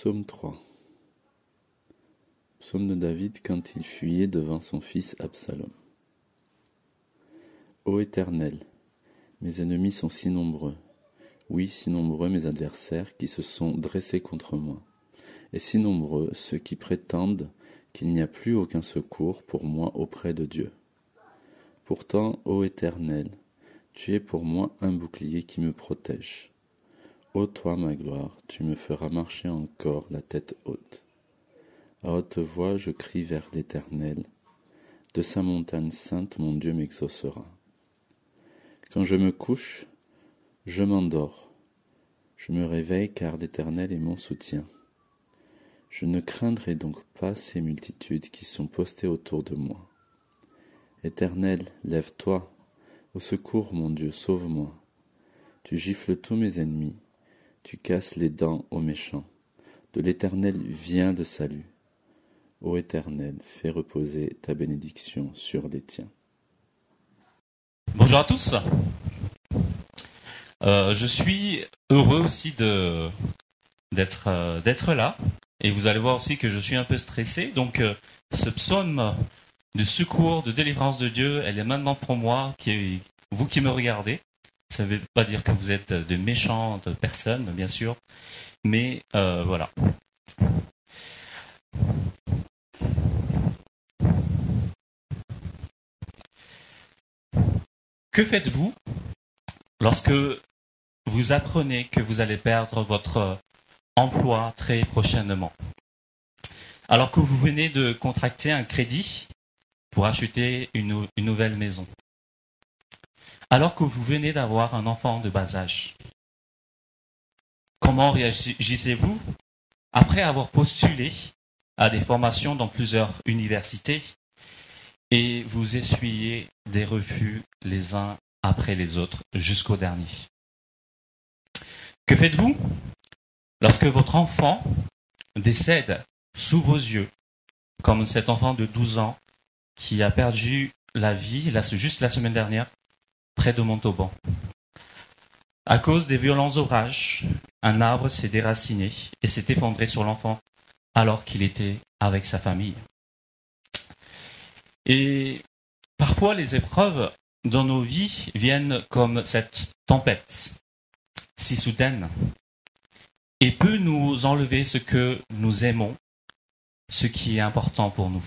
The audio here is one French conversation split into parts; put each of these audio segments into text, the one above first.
Psaume 3. Psaume de David quand il fuyait devant son fils Absalom. Ô Éternel, mes ennemis sont si nombreux, oui, si nombreux mes adversaires qui se sont dressés contre moi, et si nombreux ceux qui prétendent qu'il n'y a plus aucun secours pour moi auprès de Dieu. Pourtant, ô Éternel, tu es pour moi un bouclier qui me protège. Ô toi, ma gloire, tu me feras marcher encore la tête haute. À haute voix, je crie vers l'Éternel. De sa montagne sainte, mon Dieu m'exaucera. Quand je me couche, je m'endors. Je me réveille car l'Éternel est mon soutien. Je ne craindrai donc pas ces multitudes qui sont postées autour de moi. Éternel, lève-toi. Au secours, mon Dieu, sauve-moi. Tu gifles tous mes ennemis. Tu casses les dents aux méchants. De l'Éternel vient le salut. Ô Éternel, fais reposer ta bénédiction sur les tiens. Bonjour à tous. Je suis heureux aussi d'être là. Et vous allez voir aussi que je suis un peu stressé. Donc ce psaume de secours, de délivrance de Dieu, elle est maintenant pour moi, vous qui me regardez. Ça ne veut pas dire que vous êtes de méchantes personnes, bien sûr. Mais voilà. Que faites-vous lorsque vous apprenez que vous allez perdre votre emploi très prochainement? Alors que vous venez de contracter un crédit pour acheter une nouvelle maison. Alors que vous venez d'avoir un enfant de bas âge. Comment réagissez-vous après avoir postulé à des formations dans plusieurs universités et vous essuyez des refus les uns après les autres jusqu'au dernier? Que faites-vous lorsque votre enfant décède sous vos yeux, comme cet enfant de 12 ans qui a perdu la vie juste la semaine dernière près de Montauban? À cause des violents orages, un arbre s'est déraciné et s'est effondré sur l'enfant alors qu'il était avec sa famille. Et parfois, les épreuves dans nos vies viennent comme cette tempête, si soudaine, et peut nous enlever ce que nous aimons, ce qui est important pour nous.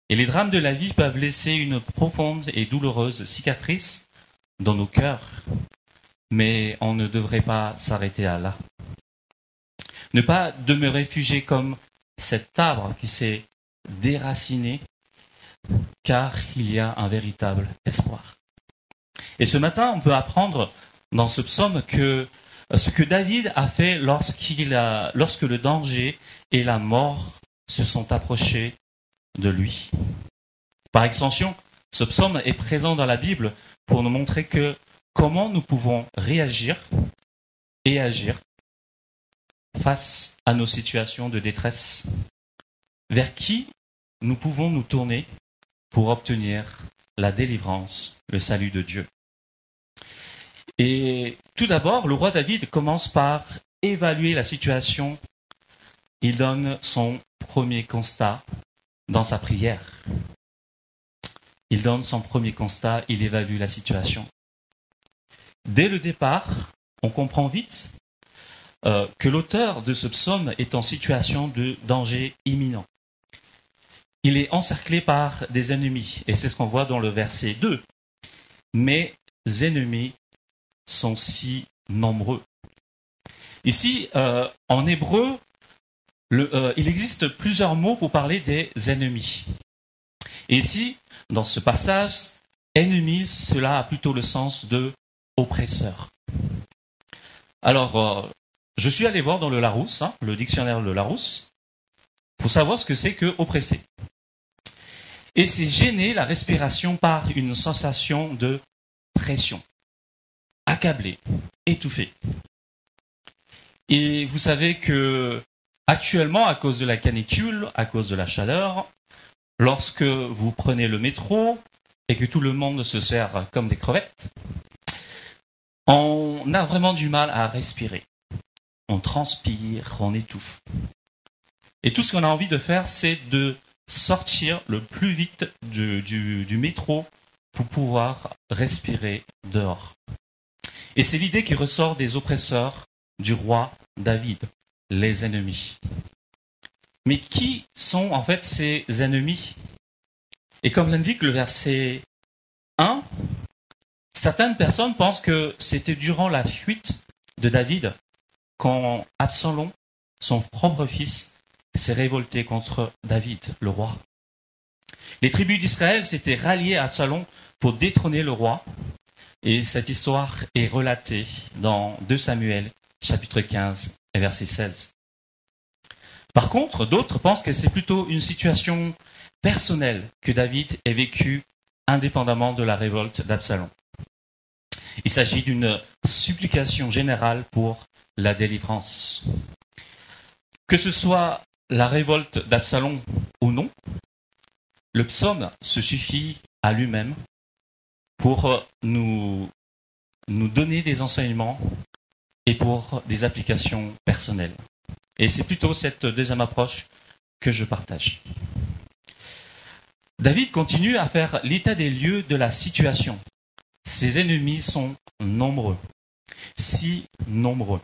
Et les drames de la vie peuvent laisser une profonde et douloureuse cicatrice dans nos cœurs, mais on ne devrait pas s'arrêter à là. Ne pas demeurer figé comme cet arbre qui s'est déraciné, car il y a un véritable espoir. Et ce matin, on peut apprendre dans ce psaume que ce que David a fait lorsque le danger et la mort se sont approchés de lui. Par extension, ce psaume est présent dans la Bible pour nous montrer comment nous pouvons réagir et agir face à nos situations de détresse. Vers qui nous pouvons nous tourner pour obtenir la délivrance, le salut de Dieu. Et tout d'abord, le roi David commence par évaluer la situation. Il donne son premier constat dans sa prière. Il donne son premier constat, il évalue la situation. Dès le départ, on comprend vite que l'auteur de ce psaume est en situation de danger imminent. Il est encerclé par des ennemis, et c'est ce qu'on voit dans le verset 2. Mes ennemis sont si nombreux. Ici, en hébreu, il existe plusieurs mots pour parler des ennemis. Et ici, dans ce passage, ennemi, cela a plutôt le sens de oppresseur. Alors, je suis allé voir dans le Larousse, le dictionnaire de Larousse, pour savoir ce que c'est que oppresser. Et c'est gêner la respiration par une sensation de pression, accablé, étouffé. Et vous savez que actuellement, à cause de la canicule, à cause de la chaleur, lorsque vous prenez le métro et que tout le monde se serre comme des crevettes, on a vraiment du mal à respirer. on transpire, on étouffe. Et tout ce qu'on a envie de faire, c'est de sortir le plus vite du métro pour pouvoir respirer dehors. Et c'est l'idée qui ressort des oppresseurs du roi David, les ennemis. Mais qui sont en fait ces ennemis? Et comme l'indique le verset 1, certaines personnes pensent que c'était durant la fuite de David quand Absalom, son propre fils, s'est révolté contre David, le roi. Les tribus d'Israël s'étaient ralliées à Absalom pour détrôner le roi. Et cette histoire est relatée dans 2 Samuel, chapitre 15 et verset 16. Par contre, d'autres pensent que c'est plutôt une situation personnelle que David ait vécue indépendamment de la révolte d'Absalom. Il s'agit d'une supplication générale pour la délivrance. Que ce soit la révolte d'Absalom ou non, le psaume se suffit à lui-même pour nous donner des enseignements et pour des applications personnelles. Et c'est plutôt cette deuxième approche que je partage. David continue à faire l'état des lieux de la situation. Ses ennemis sont nombreux, si nombreux.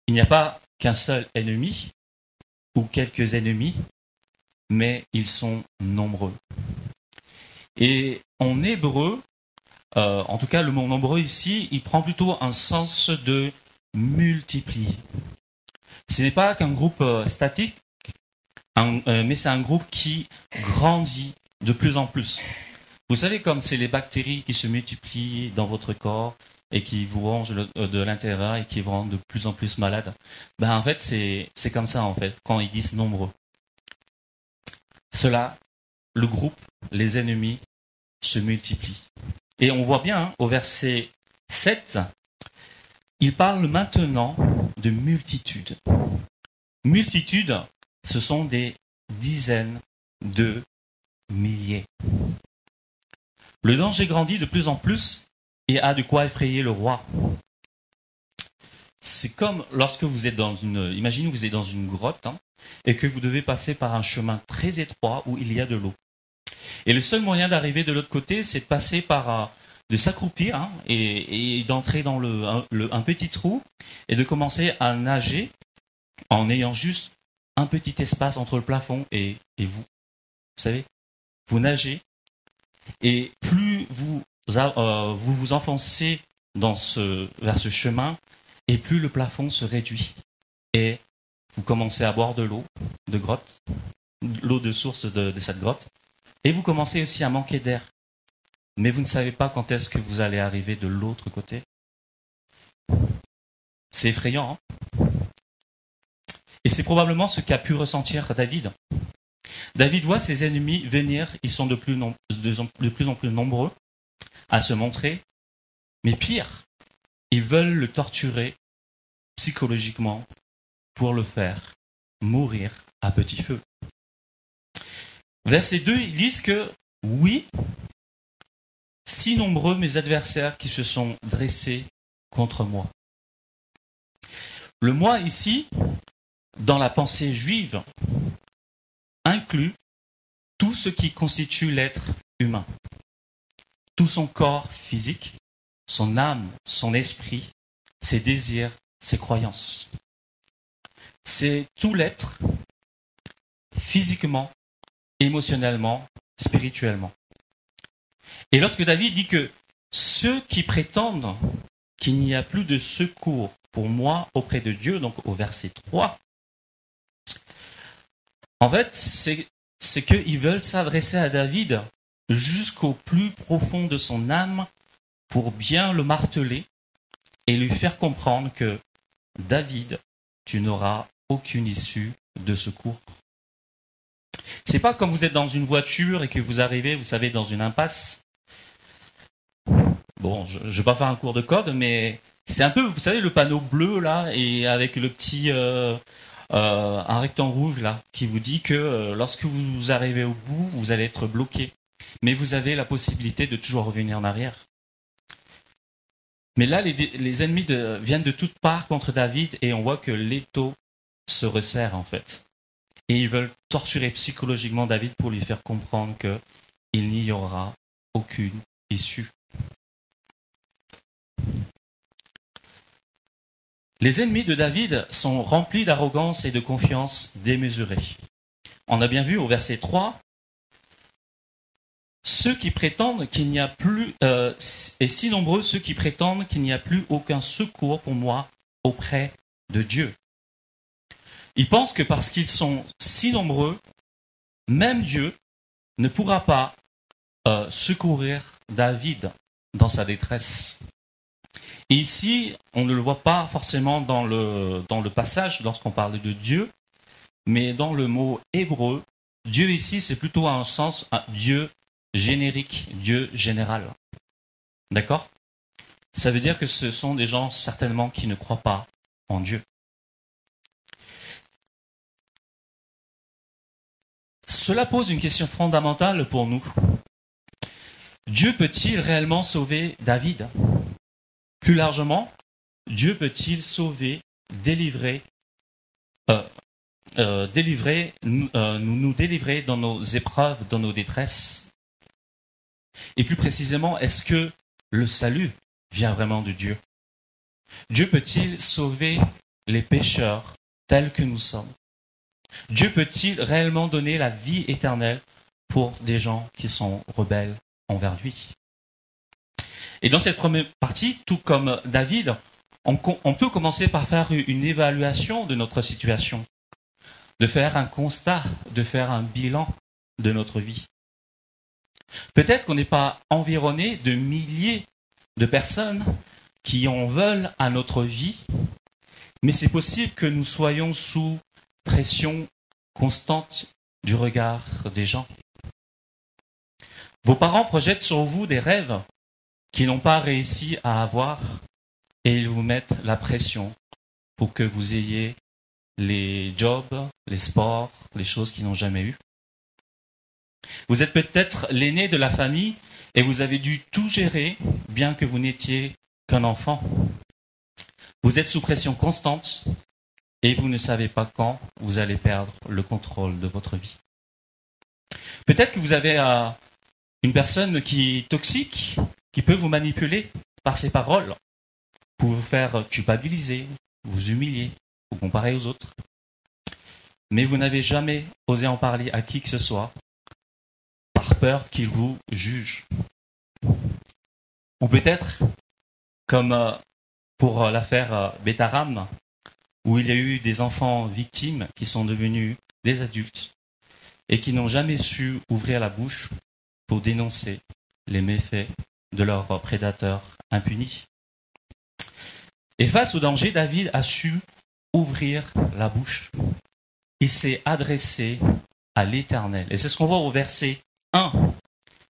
Il n'y a pas qu'un seul ennemi ou quelques ennemis, mais ils sont nombreux. Et en hébreu, en tout cas le mot nombreux ici, il prend plutôt un sens de multiplier. Ce n'est pas qu'un groupe statique, mais c'est un groupe qui grandit de plus en plus. Vous savez, comme c'est les bactéries qui se multiplient dans votre corps et qui vous rongent de l'intérieur et qui vous rendent de plus en plus malade. Ben, en fait, c'est comme ça, en fait, quand ils disent nombreux. Cela, le groupe, les ennemis, se multiplient. Et on voit bien, au verset 7, il parle maintenant de multitudes. Multitudes, ce sont des dizaines de milliers. Le danger grandit de plus en plus et a de quoi effrayer le roi. C'est comme lorsque vous êtes imaginez que vous êtes dans une grotte et que vous devez passer par un chemin très étroit où il y a de l'eau. Et le seul moyen d'arriver de l'autre côté, c'est de passer de s'accroupir et d'entrer dans un petit trou et de commencer à nager en ayant juste un petit espace entre le plafond et vous. Vous savez, vous nagez et plus vous vous enfoncez vers ce chemin et plus le plafond se réduit. Et vous commencez à boire de l'eau de grotte, l'eau de source de cette grotte, et vous commencez aussi à manquer d'air. Mais vous ne savez pas quand est-ce que vous allez arriver de l'autre côté. C'est effrayant, hein? Et c'est probablement ce qu'a pu ressentir David. David voit ses ennemis venir, ils sont de plus en plus nombreux à se montrer, mais pire, ils veulent le torturer psychologiquement pour le faire mourir à petit feu. Verset 2, ils disent que oui, si nombreux mes adversaires qui se sont dressés contre moi. Le moi ici, dans la pensée juive, inclut tout ce qui constitue l'être humain. Tout son corps physique, son âme, son esprit, ses désirs, ses croyances. C'est tout l'être, physiquement, émotionnellement, spirituellement. Et lorsque David dit que ceux qui prétendent qu'il n'y a plus de secours pour moi auprès de Dieu, donc au verset 3, en fait, c'est qu'ils veulent s'adresser à David jusqu'au plus profond de son âme pour bien le marteler et lui faire comprendre que David, tu n'auras aucune issue de secours. C'est pas comme vous êtes dans une voiture et que vous arrivez, vous savez, dans une impasse. Bon, je ne vais pas faire un cours de code, mais c'est un peu, vous savez, le panneau bleu là, et avec le petit un rectangle rouge là, qui vous dit que lorsque vous arrivez au bout, vous allez être bloqué. Mais vous avez la possibilité de toujours revenir en arrière. Mais là, les ennemis viennent de toutes parts contre David et on voit que l'étau se resserre en fait. Et ils veulent torturer psychologiquement David pour lui faire comprendre qu'il n'y aura aucune issue. Les ennemis de David sont remplis d'arrogance et de confiance démesurée. On a bien vu au verset 3, ceux qui prétendent qu'il n'y a plus, et si nombreux ceux qui prétendent qu'il n'y a plus aucun secours pour moi auprès de Dieu. Ils pensent que parce qu'ils sont si nombreux, même Dieu ne pourra pas secourir David dans sa détresse. Et ici, on ne le voit pas forcément dans le passage lorsqu'on parle de Dieu, mais dans le mot hébreu, Dieu ici, c'est plutôt un sens Dieu générique, Dieu général. D'accord ? Ça veut dire que ce sont des gens certainement qui ne croient pas en Dieu. Cela pose une question fondamentale pour nous. Dieu peut-il réellement sauver David ? Plus largement, Dieu peut-il sauver, délivrer, nous délivrer dans nos épreuves, dans nos détresses ? Et plus précisément, est-ce que le salut vient vraiment de Dieu ? Dieu peut-il sauver les pécheurs tels que nous sommes ? Dieu peut-il réellement donner la vie éternelle pour des gens qui sont rebelles envers lui ? Et dans cette première partie, tout comme David, on peut commencer par faire une évaluation de notre situation, de faire un constat, de faire un bilan de notre vie. Peut-être qu'on n'est pas environné de milliers de personnes qui en veulent à notre vie, mais c'est possible que nous soyons sous pression constante du regard des gens. Vos parents projettent sur vous des rêves qu'ils n'ont pas réussi à avoir et ils vous mettent la pression pour que vous ayez les jobs, les sports, les choses qu'ils n'ont jamais eues. Vous êtes peut-être l'aîné de la famille et vous avez dû tout gérer bien que vous n'étiez qu'un enfant. Vous êtes sous pression constante et vous ne savez pas quand vous allez perdre le contrôle de votre vie. Peut-être que vous avez une personne qui est toxique, qui peut vous manipuler par ses paroles, pour vous faire culpabiliser, vous humilier, vous comparer aux autres. Mais vous n'avez jamais osé en parler à qui que ce soit, par peur qu'il vous juge. Ou peut-être, comme pour l'affaire Betaram, où il y a eu des enfants victimes qui sont devenus des adultes et qui n'ont jamais su ouvrir la bouche pour dénoncer les méfaits de leurs prédateurs impunis. Et face au danger, David a su ouvrir la bouche. Il s'est adressé à l'Éternel. Et c'est ce qu'on voit au verset 1.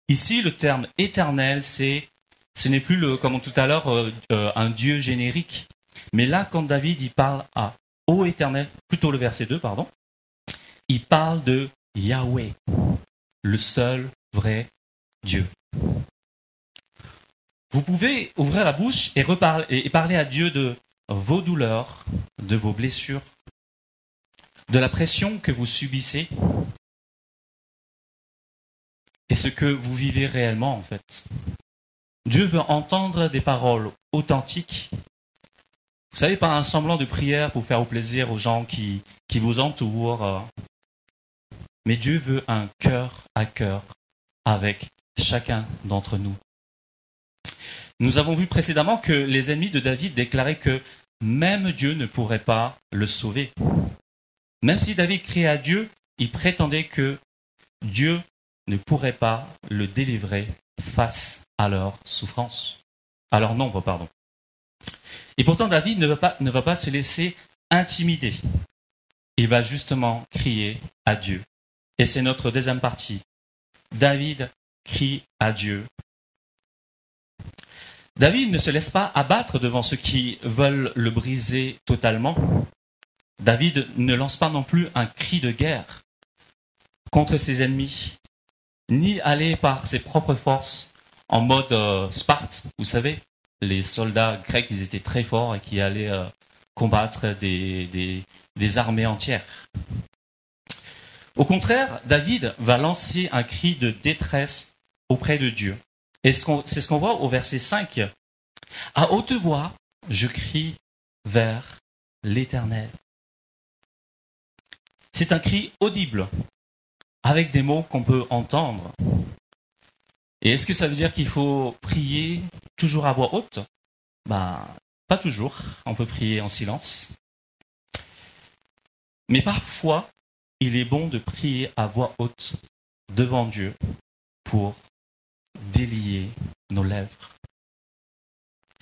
Ici, le terme éternel, ce n'est plus, comme tout à l'heure, un Dieu générique. Mais là, quand David il parle à ô éternel, plutôt le verset 2, pardon, il parle de Yahweh, le seul vrai Dieu. Vous pouvez ouvrir la bouche et parler à Dieu de vos douleurs, de vos blessures, de la pression que vous subissez et ce que vous vivez réellement en fait. Dieu veut entendre des paroles authentiques. Vous savez, pas un semblant de prière pour faire plaisir aux gens qui vous entourent. Mais Dieu veut un cœur à cœur avec chacun d'entre nous. Nous avons vu précédemment que les ennemis de David déclaraient que même Dieu ne pourrait pas le sauver. Même si David criait à Dieu, il prétendait que Dieu ne pourrait pas le délivrer face à leur souffrance, à leur nombre, pardon. Et pourtant, David ne va pas se laisser intimider. Il va justement crier à Dieu. Et c'est notre deuxième partie. David crie à Dieu. David ne se laisse pas abattre devant ceux qui veulent le briser totalement. David ne lance pas non plus un cri de guerre contre ses ennemis, ni aller par ses propres forces en mode Sparte, vous savez, les soldats grecs, ils étaient très forts et qui allaient combattre des armées entières. Au contraire, David va lancer un cri de détresse auprès de Dieu. Et c'est ce qu'on voit au verset 5. « À haute voix, je crie vers l'Éternel. » C'est un cri audible, avec des mots qu'on peut entendre. Et est-ce que ça veut dire qu'il faut prier toujours à voix haute ? Pas toujours, on peut prier en silence. Mais parfois, il est bon de prier à voix haute devant Dieu pour délier nos lèvres,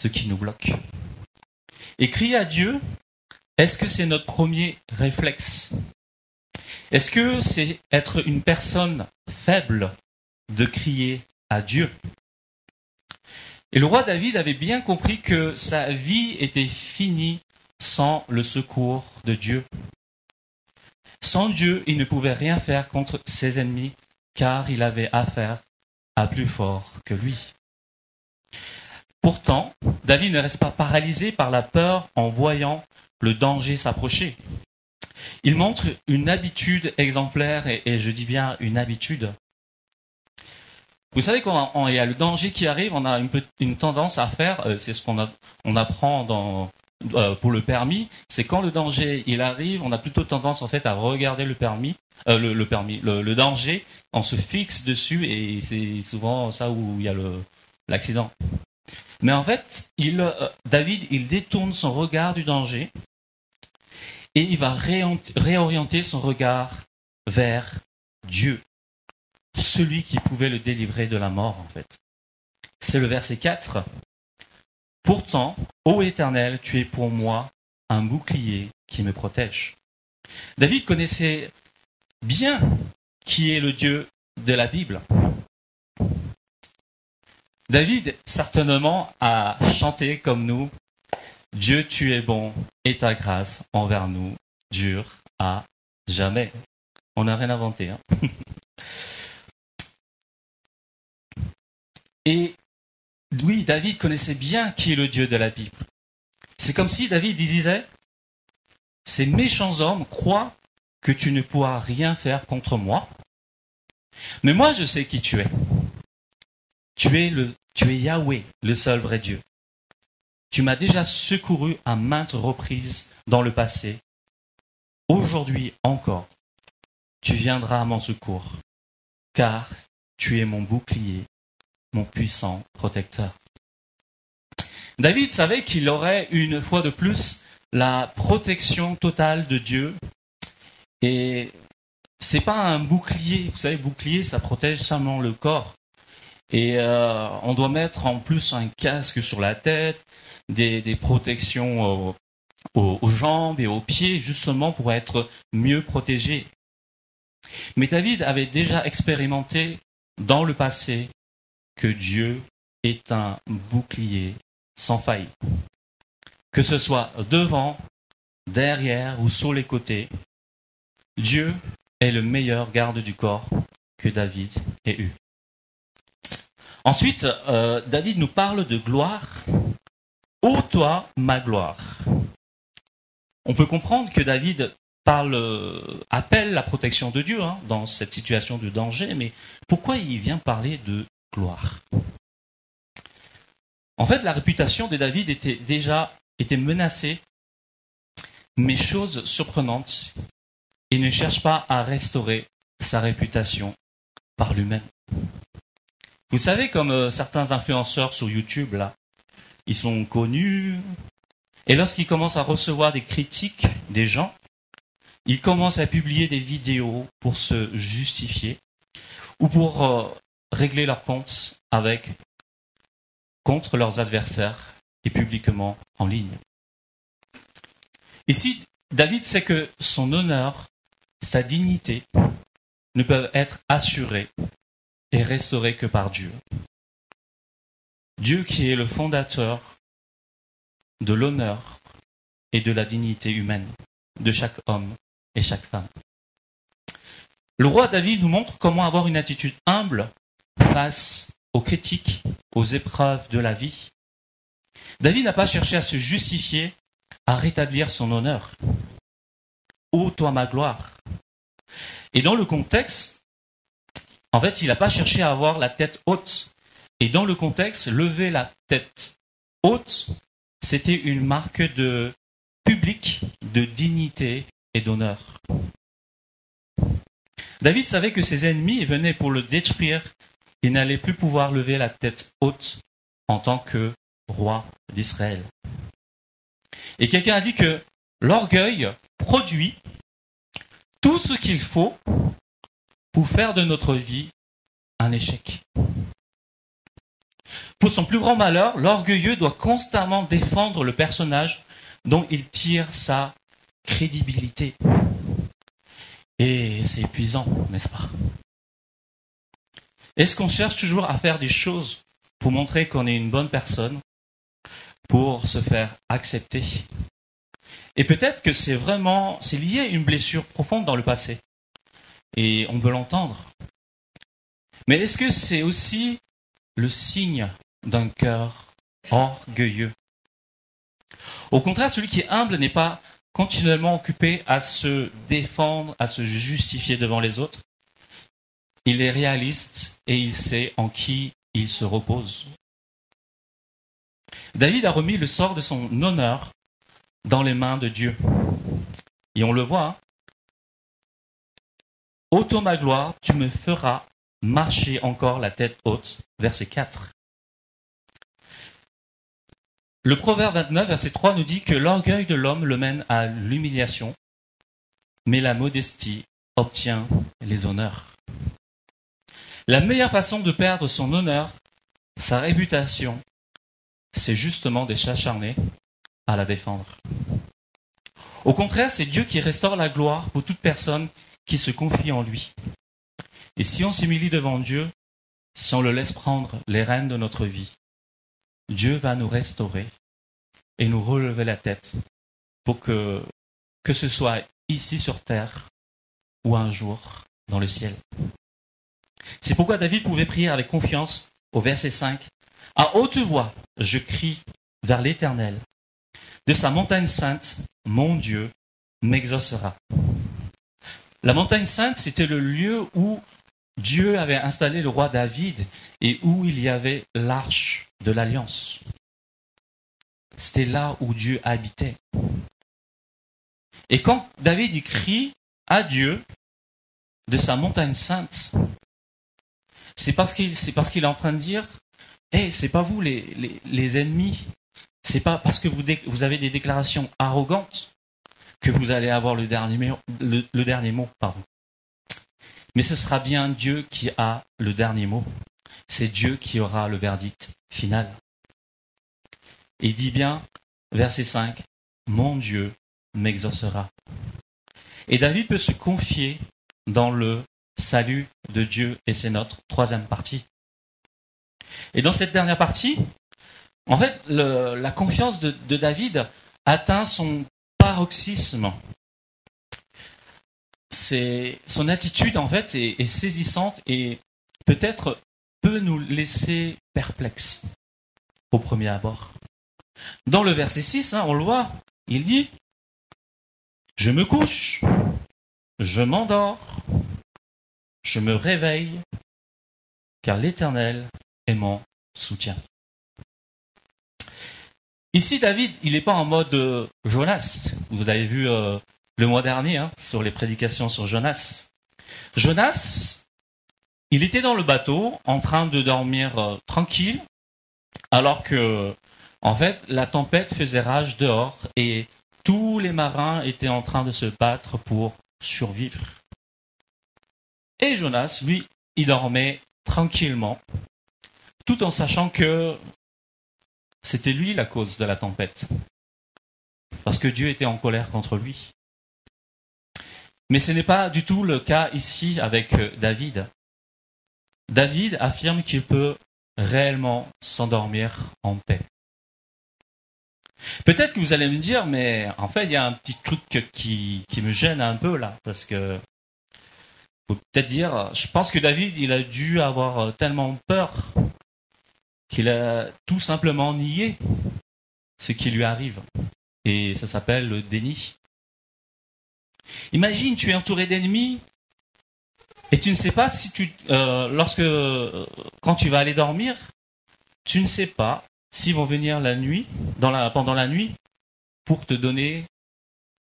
ce qui nous bloque. Et crier à Dieu, est-ce que c'est notre premier réflexe ? Est-ce que c'est être une personne faible de crier à Dieu ? Et le roi David avait bien compris que sa vie était finie sans le secours de Dieu. Sans Dieu, il ne pouvait rien faire contre ses ennemis, car il avait affaire à plus fort que lui. Pourtant, David ne reste pas paralysé par la peur en voyant le danger s'approcher. Il montre une habitude exemplaire, et je dis bien une habitude. Vous savez, quand il y a le danger qui arrive, on a une tendance à faire, c'est ce on apprend pour le permis, c'est quand le danger il arrive, on a plutôt tendance en fait à regarder le danger, on se fixe dessus et c'est souvent ça où il y a l'accident. Mais en fait, David, il détourne son regard du danger et il va réorienter son regard vers Dieu, celui qui pouvait le délivrer de la mort en fait. C'est le verset 4. « Pourtant, ô Éternel, tu es pour moi un bouclier qui me protège. » David connaissait bien qui est le Dieu de la Bible. David, certainement, a chanté comme nous « Dieu, tu es bon et ta grâce envers nous dure à jamais. » On n'a rien inventé. Hein. Et oui, David connaissait bien qui est le Dieu de la Bible. C'est comme si David disait « Ces méchants hommes croient que tu ne pourras rien faire contre moi. Mais moi, je sais qui tu es. Tu es Yahweh, le seul vrai Dieu. Tu m'as déjà secouru à maintes reprises dans le passé. Aujourd'hui encore, tu viendras à mon secours, car tu es mon bouclier, mon puissant protecteur. » David savait qu'il aurait une fois de plus la protection totale de Dieu. Et c'est pas un bouclier. Vous savez, bouclier, ça protège seulement le corps. Et on doit mettre en plus un casque sur la tête, des protections aux jambes et aux pieds, justement pour être mieux protégé. Mais David avait déjà expérimenté dans le passé que Dieu est un bouclier sans faille. Que ce soit devant, derrière ou sur les côtés, Dieu est le meilleur garde du corps que David ait eu. Ensuite, David nous parle de gloire. « Ô toi, ma gloire ». On peut comprendre que David appelle la protection de Dieu dans cette situation de danger, mais pourquoi il vient parler de gloire ? En fait, la réputation de David était menacée, mais chose surprenante, il ne cherche pas à restaurer sa réputation par lui-même. Vous savez, comme certains influenceurs sur YouTube, là, ils sont connus, et lorsqu'ils commencent à recevoir des critiques des gens, ils commencent à publier des vidéos pour se justifier ou pour régler leur compte contre leurs adversaires et publiquement en ligne. Ici, David sait que son honneur, sa dignité ne peuvent être assurés et restaurés que par Dieu. Dieu qui est le fondateur de l'honneur et de la dignité humaine de chaque homme et chaque femme. Le roi David nous montre comment avoir une attitude humble face aux critiques, aux épreuves de la vie. David n'a pas cherché à se justifier, à rétablir son honneur. Ô toi ma gloire. Et dans le contexte, en fait, il n'a pas cherché à avoir la tête haute. Et dans le contexte, lever la tête haute, c'était une marque de public, de dignité et d'honneur. David savait que ses ennemis venaient pour le détruire. Il n'allait plus pouvoir lever la tête haute en tant que roi d'Israël. Et quelqu'un a dit que l'orgueil produit tout ce qu'il faut pour faire de notre vie un échec. Pour son plus grand malheur, l'orgueilleux doit constamment défendre le personnage dont il tire sa crédibilité. Et c'est épuisant, n'est-ce pas? Est-ce qu'on cherche toujours à faire des choses pour montrer qu'on est une bonne personne, pour se faire accepter? Et peut-être que c'est lié à une blessure profonde dans le passé. Et on peut l'entendre. Mais est-ce que c'est aussi le signe d'un cœur orgueilleux? Au contraire, celui qui est humble n'est pas continuellement occupé à se défendre, à se justifier devant les autres. Il est réaliste et il sait en qui il se repose. David a remis le sort de son honneur dans les mains de Dieu. Et on le voit. Hein. Ô toi ma gloire, tu me feras marcher encore la tête haute. Verset 4. Le Proverbe 29, verset 3 nous dit que l'orgueil de l'homme le mène à l'humiliation, mais la modestie obtient les honneurs. La meilleure façon de perdre son honneur, sa réputation, c'est justement de s'acharner à la défendre. Au contraire, c'est Dieu qui restaure la gloire pour toute personne qui se confie en lui. Et si on s'humilie devant Dieu, si on le laisse prendre les rênes de notre vie, Dieu va nous restaurer et nous relever la tête pour que ce soit ici sur terre ou un jour dans le ciel. C'est pourquoi David pouvait prier avec confiance au verset 5. « À haute voix, je crie vers l'Éternel. De sa montagne sainte, mon Dieu m'exaucera. » La montagne sainte, c'était le lieu où Dieu avait installé le roi David et où il y avait l'arche de l'Alliance. C'était là où Dieu habitait. Et quand David y crie à Dieu de sa montagne sainte, c'est parce qu'il est en train de dire hey, c'est pas vous les ennemis, c'est pas parce que vous avez des déclarations arrogantes que vous allez avoir le dernier mot. Mais ce sera bien Dieu qui a le dernier mot. C'est Dieu qui aura le verdict final. Et il dit bien, verset 5, « Mon Dieu m'exaucera. » Et David peut se confier dans le salut de Dieu, et c'est notre troisième partie. Et dans cette dernière partie, en fait, la confiance de David atteint son paroxysme. Son attitude, en fait, est saisissante et peut-être peut nous laisser perplexes au premier abord. Dans le verset 6, on le voit, il dit « Je me couche, je m'endors, je me réveille, car l'Éternel est mon soutien. » Ici, David, il n'est pas en mode Jonas. Vous l'avez vu le mois dernier sur les prédications sur Jonas. Jonas, il était dans le bateau en train de dormir tranquille, alors que, en fait, la tempête faisait rage dehors et tous les marins étaient en train de se battre pour survivre. Et Jonas, lui, il dormait tranquillement, tout en sachant que c'était lui la cause de la tempête, parce que Dieu était en colère contre lui. Mais ce n'est pas du tout le cas ici avec David. David affirme qu'il peut réellement s'endormir en paix. Peut-être que vous allez me dire, mais en fait, il y a un petit truc qui me gêne un peu là, parce que faut peut-être dire, je pense que David, il a dû avoir tellement peur qu'il a tout simplement nié ce qui lui arrive. Et ça s'appelle le déni. Imagine, tu es entouré d'ennemis et tu ne sais pas si quand tu vas aller dormir, tu ne sais pas s'ils vont venir la nuit, pendant la nuit, pour te donner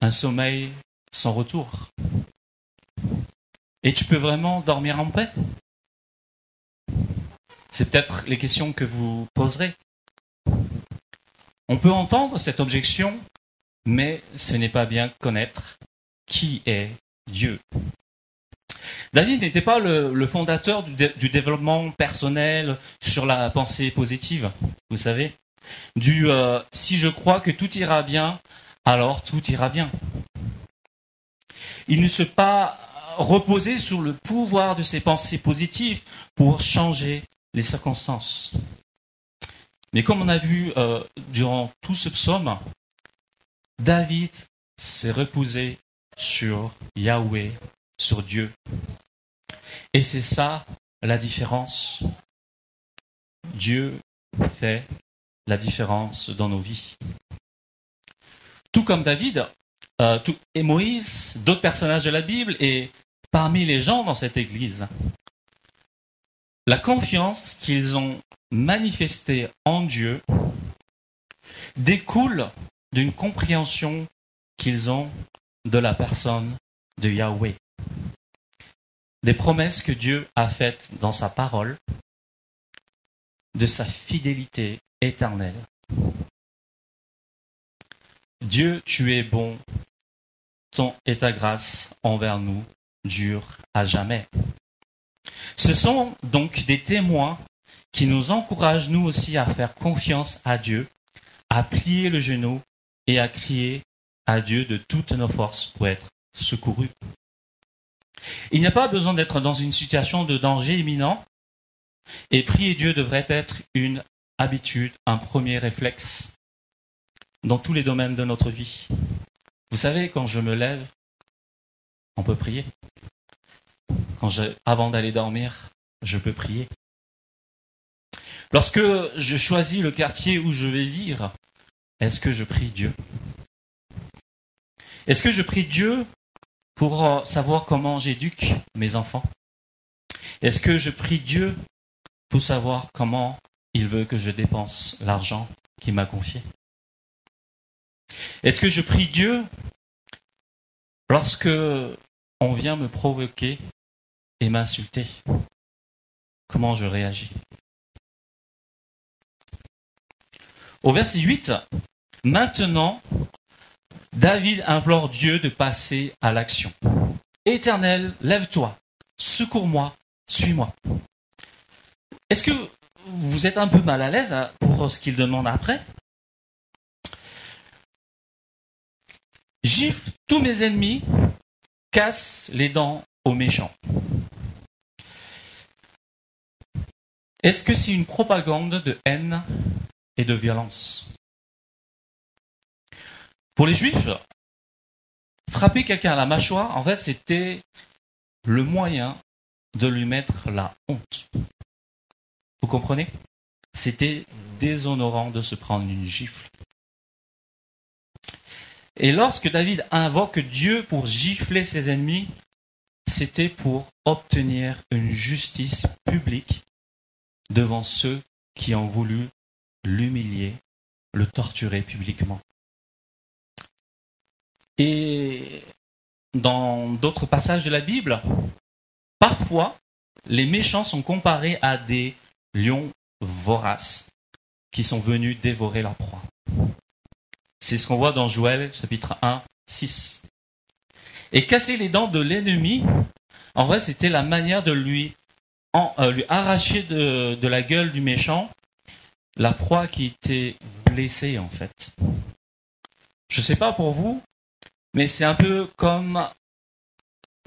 un sommeil sans retour. Et tu peux vraiment dormir en paix? C'est peut-être les questions que vous poserez. On peut entendre cette objection, mais ce n'est pas bien connaître qui est Dieu. David n'était pas le fondateur du développement personnel sur la pensée positive, vous savez. Si je crois que tout ira bien, alors tout ira bien. Il ne s'est pas reposé sur le pouvoir de ses pensées positives pour changer les circonstances. Mais comme on a vu durant tout ce psaume, David s'est reposé sur Yahweh, sur Dieu. Et c'est ça la différence. Dieu fait la différence dans nos vies. Tout comme David et Moïse, d'autres personnages de la Bible et parmi les gens dans cette église, la confiance qu'ils ont manifestée en Dieu découle d'une compréhension qu'ils ont de la personne de Yahweh. Des promesses que Dieu a faites dans sa parole, de sa fidélité éternelle. Dieu, tu es bon, et ta grâce envers nous dure à jamais. Ce sont donc des témoins qui nous encouragent nous aussi à faire confiance à Dieu, à plier le genou et à crier à Dieu de toutes nos forces pour être secourus. Il n'y a pas besoin d'être dans une situation de danger imminent et prier Dieu devrait être une habitude, un premier réflexe dans tous les domaines de notre vie. Vous savez, quand je me lève, on peut prier. Avant d'aller dormir, je peux prier. Lorsque je choisis le quartier où je vais vivre, est-ce que je prie Dieu? Est-ce que je prie Dieu pour savoir comment j'éduque mes enfants? Est-ce que je prie Dieu pour savoir comment il veut que je dépense l'argent qu'il m'a confié? Est-ce que je prie Dieu lorsque on vient me provoquer et m'insulter? Comment je réagis? Au verset 8, maintenant, David implore Dieu de passer à l'action. Éternel, lève-toi, secours-moi, suis-moi. Est-ce que vous êtes un peu mal à l'aise pour ce qu'il demande après? Gifle tous mes ennemis, casse les dents aux méchants. Est-ce que c'est une propagande de haine et de violence? Pour les Juifs, frapper quelqu'un à la mâchoire, en fait, c'était le moyen de lui mettre la honte. Vous comprenez? C'était déshonorant de se prendre une gifle. Et lorsque David invoque Dieu pour gifler ses ennemis, c'était pour obtenir une justice publique devant ceux qui ont voulu l'humilier, le torturer publiquement. Et dans d'autres passages de la Bible, parfois, les méchants sont comparés à des lions voraces qui sont venus dévorer leur proie. C'est ce qu'on voit dans Joël, chapitre 1, 6. Et casser les dents de l'ennemi, en vrai, c'était la manière de lui arracher de la gueule du méchant la proie qui était blessée, en fait. Je ne sais pas pour vous, mais c'est un peu comme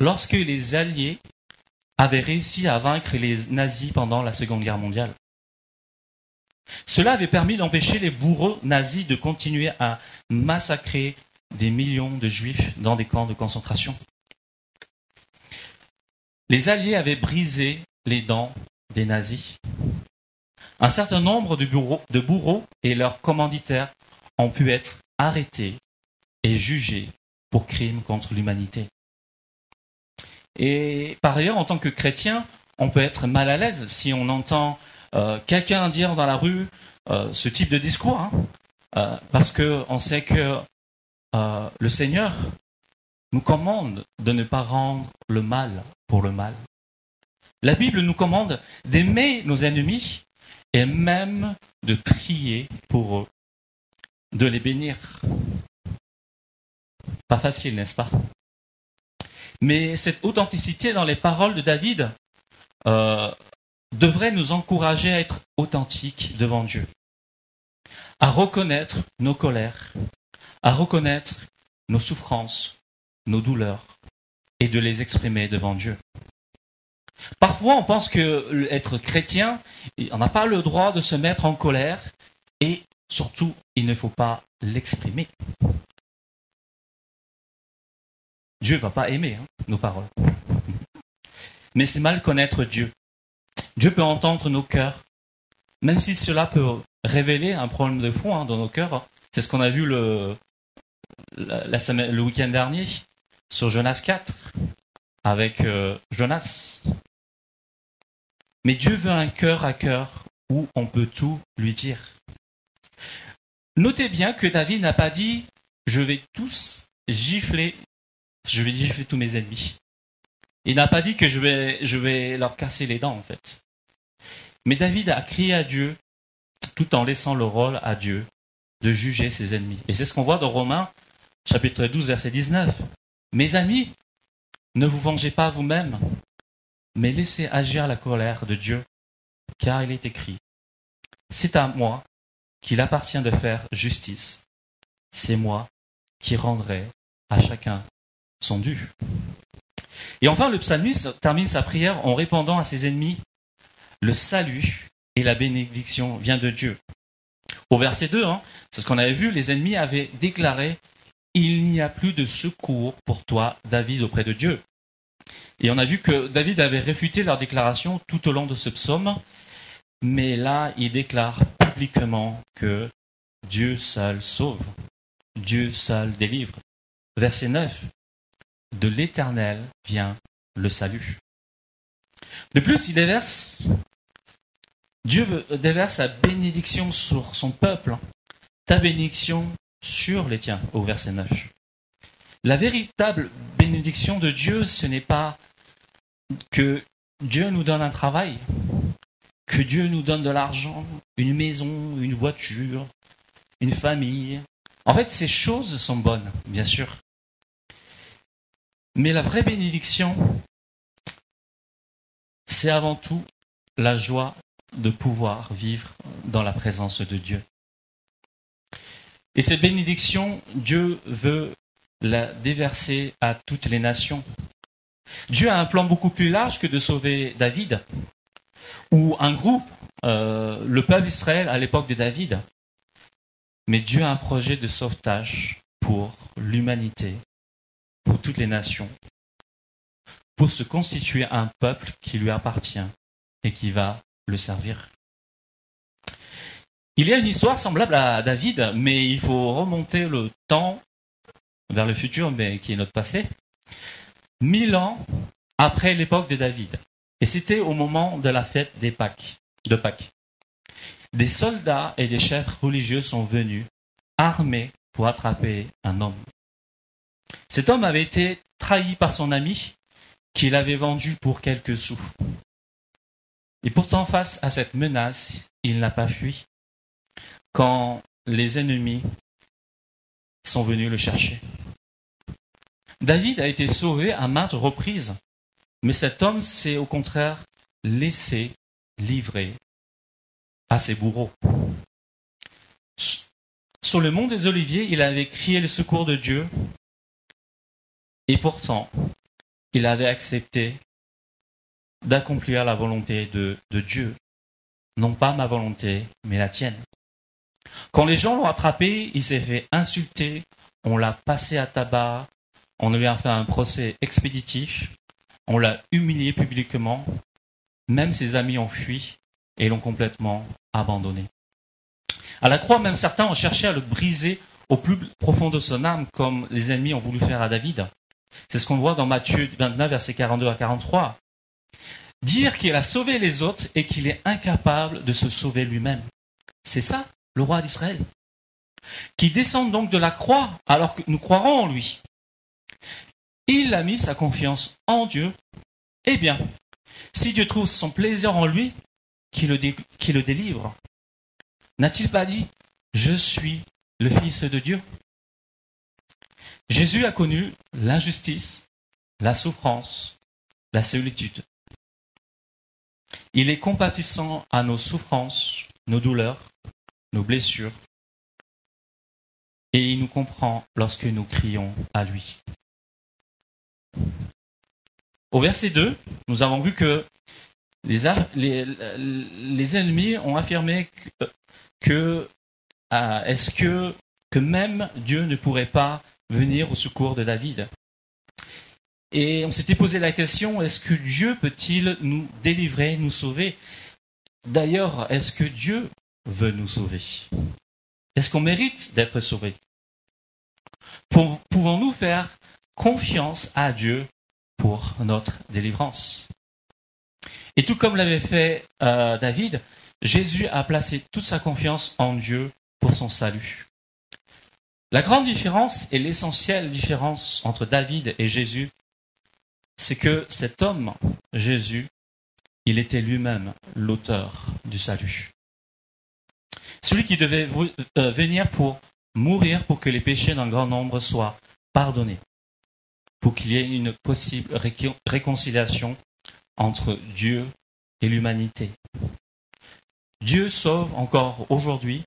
lorsque les Alliés avaient réussi à vaincre les nazis pendant la Seconde Guerre mondiale. Cela avait permis d'empêcher les bourreaux nazis de continuer à massacrer des millions de juifs dans des camps de concentration. Les Alliés avaient brisé les dents des nazis. Un certain nombre de bourreaux et leurs commanditaires ont pu être arrêtés et jugés pour crimes contre l'humanité. Et par ailleurs, en tant que chrétien, on peut être mal à l'aise si on entend quelqu'un dire dans la rue ce type de discours, parce qu'on sait que le Seigneur nous commande de ne pas rendre le mal pour le mal. La Bible nous commande d'aimer nos ennemis et même de prier pour eux, de les bénir. Pas facile, n'est-ce pas? Mais cette authenticité dans les paroles de David devrait nous encourager à être authentiques devant Dieu, à reconnaître nos colères, à reconnaître nos souffrances, nos douleurs, et de les exprimer devant Dieu. Parfois, on pense que être chrétien, on n'a pas le droit de se mettre en colère, et surtout, il ne faut pas l'exprimer. Dieu ne va pas aimer nos paroles. Mais c'est mal connaître Dieu. Dieu peut entendre nos cœurs, même si cela peut révéler un problème de fond dans nos cœurs. C'est ce qu'on a vu le week-end dernier sur Jonas 4 avec Jonas. Mais Dieu veut un cœur à cœur où on peut tout lui dire. Notez bien que David n'a pas dit « je vais gifler tous mes ennemis ». Il n'a pas dit que je vais leur casser les dents, en fait. Mais David a crié à Dieu tout en laissant le rôle à Dieu de juger ses ennemis. Et c'est ce qu'on voit dans Romains, chapitre 12, verset 19. « Mes amis, ne vous vengez pas vous-même, mais laissez agir la colère de Dieu, car il est écrit, c'est à moi qu'il appartient de faire justice. C'est moi qui rendrai à chacun son dû. » Et enfin, le psalmiste termine sa prière en répondant à ses ennemis, le salut et la bénédiction vient de Dieu. Au verset 2, c'est ce qu'on avait vu, les ennemis avaient déclaré, il n'y a plus de secours pour toi, David, auprès de Dieu. Et on a vu que David avait réfuté leur déclaration tout au long de ce psaume, mais là, il déclare publiquement que Dieu seul sauve, Dieu seul délivre. Verset 9, de l'Éternel vient le salut. De plus, Dieu déverse sa bénédiction sur son peuple, ta bénédiction sur les tiens, au verset 9. La véritable bénédiction de Dieu, ce n'est pas que Dieu nous donne un travail, que Dieu nous donne de l'argent, une maison, une voiture, une famille. En fait, ces choses sont bonnes, bien sûr. Mais la vraie bénédiction, c'est avant tout la joie de pouvoir vivre dans la présence de Dieu. Et cette bénédiction, Dieu veut la déverser à toutes les nations. Dieu a un plan beaucoup plus large que de sauver David, ou un groupe, le peuple d'Israël à l'époque de David. Mais Dieu a un projet de sauvetage pour l'humanité, pour toutes les nations, pour se constituer un peuple qui lui appartient et qui va le servir. Il y a une histoire semblable à David, mais il faut remonter le temps vers le futur, mais qui est notre passé, 1000 ans après l'époque de David. Et c'était au moment de la fête de Pâques. Des soldats et des chefs religieux sont venus, armés pour attraper un homme. Cet homme avait été trahi par son ami, qui l'avait vendu pour quelques sous. Et pourtant, face à cette menace, il n'a pas fui quand les ennemis sont venus le chercher. David a été sauvé à maintes reprises, mais cet homme s'est au contraire laissé livrer à ses bourreaux. Sur le mont des Oliviers, il avait crié le secours de Dieu, et pourtant, il avait accepté d'accomplir la volonté de Dieu. Non pas ma volonté, mais la tienne. Quand les gens l'ont attrapé, il s'est fait insulter, on l'a passé à tabac, on lui a fait un procès expéditif, on l'a humilié publiquement, même ses amis ont fui et l'ont complètement abandonné. À la croix, même certains ont cherché à le briser au plus profond de son âme, comme les ennemis ont voulu faire à David. C'est ce qu'on voit dans Matthieu 29, versets 42 à 43. Dire qu'il a sauvé les autres et qu'il est incapable de se sauver lui-même. C'est ça, le roi d'Israël. Qui descend donc de la croix alors que nous croirons en lui. Il a mis sa confiance en Dieu. Eh bien, si Dieu trouve son plaisir en lui, qui le délivre. N'a-t-il pas dit « Je suis le Fils de Dieu » Jésus a connu l'injustice, la souffrance, la solitude. Il est compatissant à nos souffrances, nos douleurs, nos blessures. Et il nous comprend lorsque nous crions à lui. Au verset 2, nous avons vu que les ennemis ont affirmé que même Dieu ne pourrait pas venir au secours de David. Et on s'était posé la question, est-ce que Dieu peut-il nous délivrer, nous sauver? D'ailleurs, est-ce que Dieu veut nous sauver? Est-ce qu'on mérite d'être sauvé? Pouvons-nous faire confiance à Dieu pour notre délivrance? Et tout comme l'avait fait David, Jésus a placé toute sa confiance en Dieu pour son salut. La grande différence et l'essentielle différence entre David et Jésus, c'est que cet homme, Jésus, il était lui-même l'auteur du salut. Celui qui devait venir pour mourir pour que les péchés d'un grand nombre soient pardonnés, pour qu'il y ait une possible réconciliation entre Dieu et l'humanité. Dieu sauve encore aujourd'hui,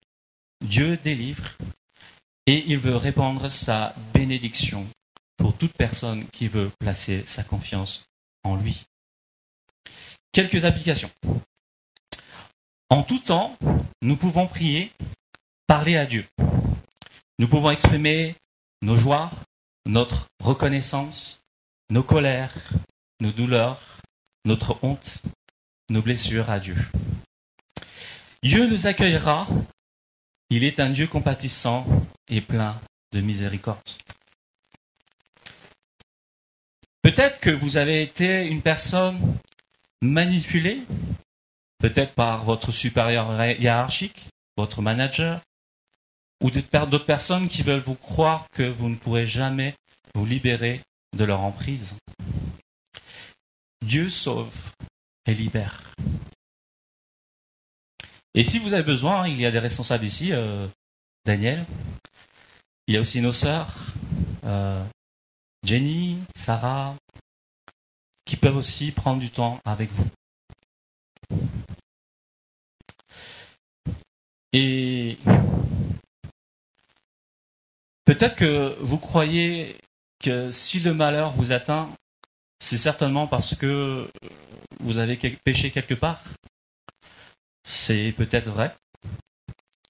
Dieu délivre, et il veut répandre sa bénédiction pour toute personne qui veut placer sa confiance en lui. Quelques applications. En tout temps, nous pouvons prier, parler à Dieu. Nous pouvons exprimer nos joies, notre reconnaissance, nos colères, nos douleurs, notre honte, nos blessures à Dieu. Dieu nous accueillera. Il est un Dieu compatissant et plein de miséricorde. Peut-être que vous avez été une personne manipulée, peut-être par votre supérieur hiérarchique, votre manager, ou d'autres personnes qui veulent vous croire que vous ne pourrez jamais vous libérer de leur emprise. Dieu sauve et libère. Et si vous avez besoin, il y a des responsables ici, Daniel, il y a aussi nos sœurs, Jenny, Sarah, qui peuvent aussi prendre du temps avec vous. Et peut-être que vous croyez que si le malheur vous atteint, c'est certainement parce que vous avez péché quelque part. C'est peut-être vrai,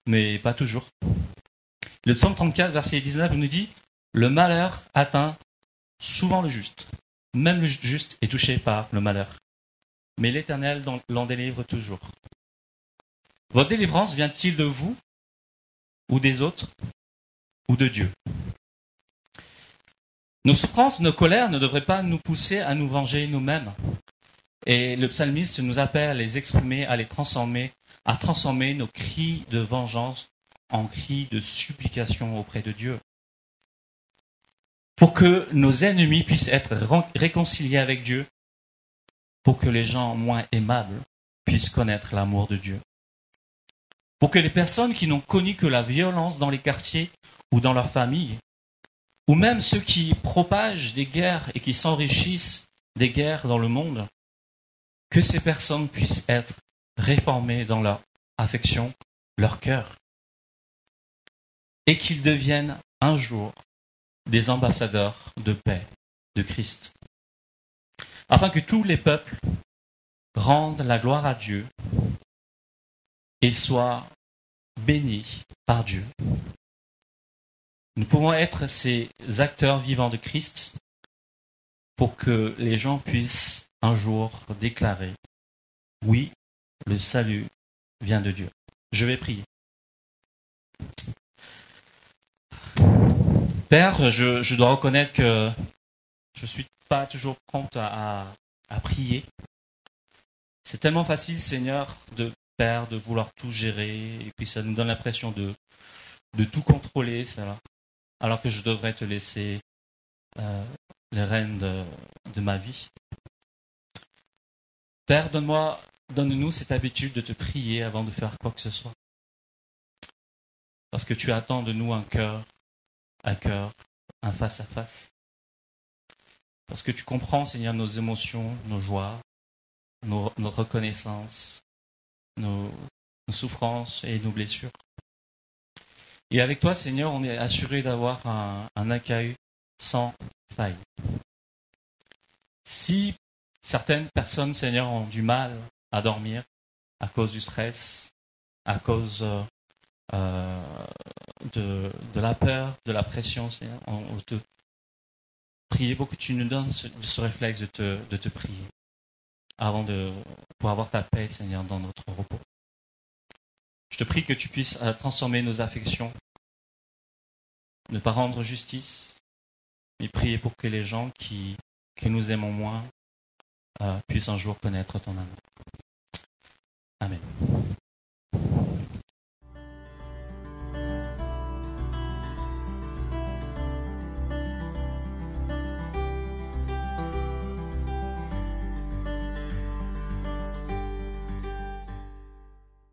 mais pas toujours. Le psaume 34, verset 19, nous dit « Le malheur atteint souvent le juste. Même le juste est touché par le malheur. Mais l'Éternel l'en délivre toujours. » Votre délivrance vient-il de vous, ou des autres, ou de Dieu? Nos souffrances, nos colères ne devraient pas nous pousser à nous venger nous-mêmes. Et le psalmiste nous appelle à les exprimer, à les transformer, à transformer nos cris de vengeance en cris de supplication auprès de Dieu. Pour que nos ennemis puissent être réconciliés avec Dieu, pour que les gens moins aimables puissent connaître l'amour de Dieu. Pour que les personnes qui n'ont connu que la violence dans les quartiers ou dans leur famille, ou même ceux qui propagent des guerres et qui s'enrichissent des guerres dans le monde, que ces personnes puissent être réformées dans leur affection, leur cœur, et qu'ils deviennent un jour des ambassadeurs de paix de Christ, afin que tous les peuples rendent la gloire à Dieu et soient bénis par Dieu. Nous pouvons être ces acteurs vivants de Christ pour que les gens puissent un jour déclarer « Oui, le salut vient de Dieu ». Je vais prier. Père, je dois reconnaître que je ne suis pas toujours prompte à prier. C'est tellement facile, Seigneur, Père, de vouloir tout gérer, et puis ça nous donne l'impression de tout contrôler, ça, alors que je devrais te laisser les rênes de ma vie. Père, donne-nous cette habitude de te prier avant de faire quoi que ce soit. Parce que tu attends de nous un cœur à cœur, un face à face. Parce que tu comprends, Seigneur, nos émotions, nos joies, nos reconnaissances, nos souffrances et nos blessures. Et avec toi, Seigneur, on est assuré d'avoir un accueil sans faille. Si certaines personnes, Seigneur, ont du mal à dormir à cause du stress, à cause de la peur, de la pression, Seigneur, on te prie pour que tu nous donnes ce réflexe de te prier pour avoir ta paix, Seigneur, dans notre repos. Je te prie que tu puisses transformer nos affections, ne pas rendre justice, mais prier pour que les gens qui nous aimons moins puissent un jour connaître ton amour. Amen.